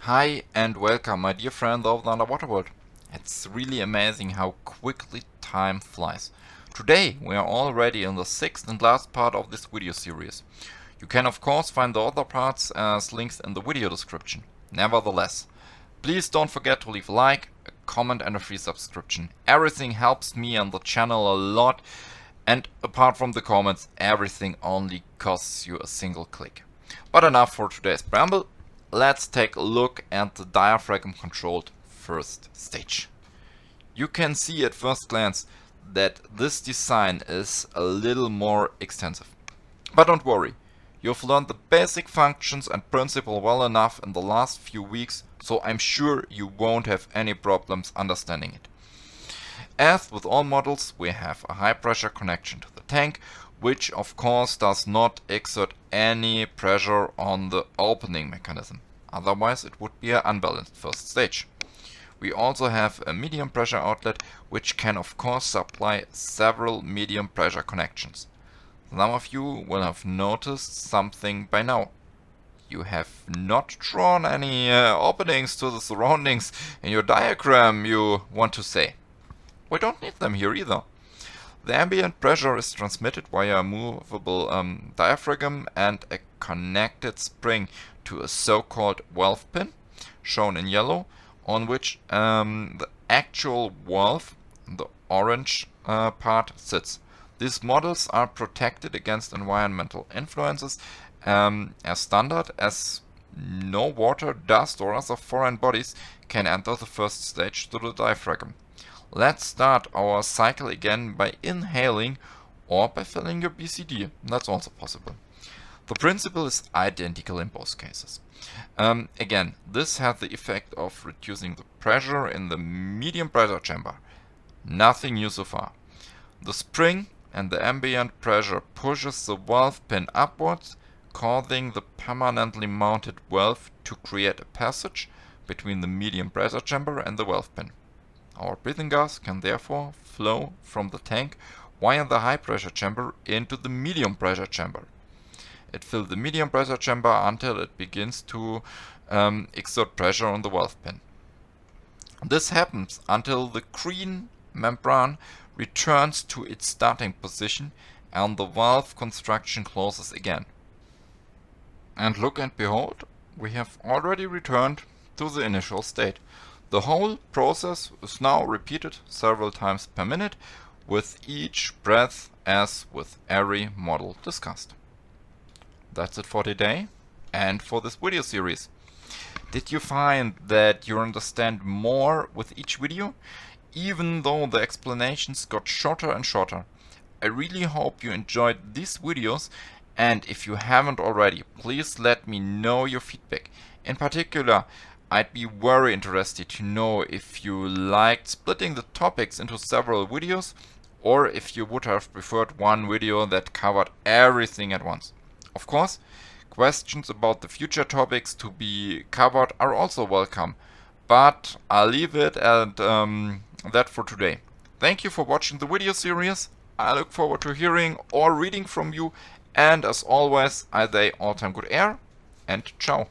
Hi and welcome, my dear friend of the underwater world. It's really amazing how quickly time flies. Today we are already in the sixth and last part of this video series. You can of course find the other parts as links in the video description. Nevertheless, please don't forget to leave a like, a comment and a free subscription. Everything helps me and the channel a lot, and apart from the comments, everything only costs you a single click. But enough for today's preamble. Let's take a look at the diaphragm-controlled first stage. You can see at first glance that this design is a little more extensive. But don't worry, you've learned the basic functions and principle well enough in the last few weeks, so I'm sure you won't have any problems understanding it. As with all models, we have a high pressure connection to the tank, which of course does not exert any pressure on the opening mechanism. Otherwise it would be an unbalanced first stage. We also have a medium pressure outlet, which can of course supply several medium pressure connections. Some of you will have noticed something by now. You have not drawn any openings to the surroundings in your diagram, you want to say. We don't need them here either. The ambient pressure is transmitted via a movable diaphragm and a connected spring to a so-called valve pin, shown in yellow, on which the actual valve, the orange part, sits. These models are protected against environmental influences as standard, as no water, dust or other foreign bodies can enter the first stage through the diaphragm. Let's start our cycle again by inhaling or by filling your BCD. That's also possible. The principle is identical in both cases. Again, this has the effect of reducing the pressure in the medium pressure chamber. Nothing new so far. The spring and the ambient pressure pushes the valve pin upwards, causing the permanently mounted valve to create a passage between the medium pressure chamber and the valve pin. Our breathing gas can therefore flow from the tank via the high pressure chamber into the medium pressure chamber. It fills the medium pressure chamber until it begins to exert pressure on the valve pin. This happens until the green membrane returns to its starting position and the valve construction closes again. And look and behold, we have already returned to the initial state. The whole process is now repeated several times per minute with each breath, as with every model discussed. That's it for today and for this video series. Did you find that you understand more with each video, even though the explanations got shorter and shorter? I really hope you enjoyed these videos, and if you haven't already, please let me know your feedback. In particular, I'd be very interested to know if you liked splitting the topics into several videos, or if you would have preferred one video that covered everything at once. Of course, questions about the future topics to be covered are also welcome, but I'll leave it at that for today. Thank you for watching the video series. I look forward to hearing or reading from you, and as always, I say all time good air and ciao.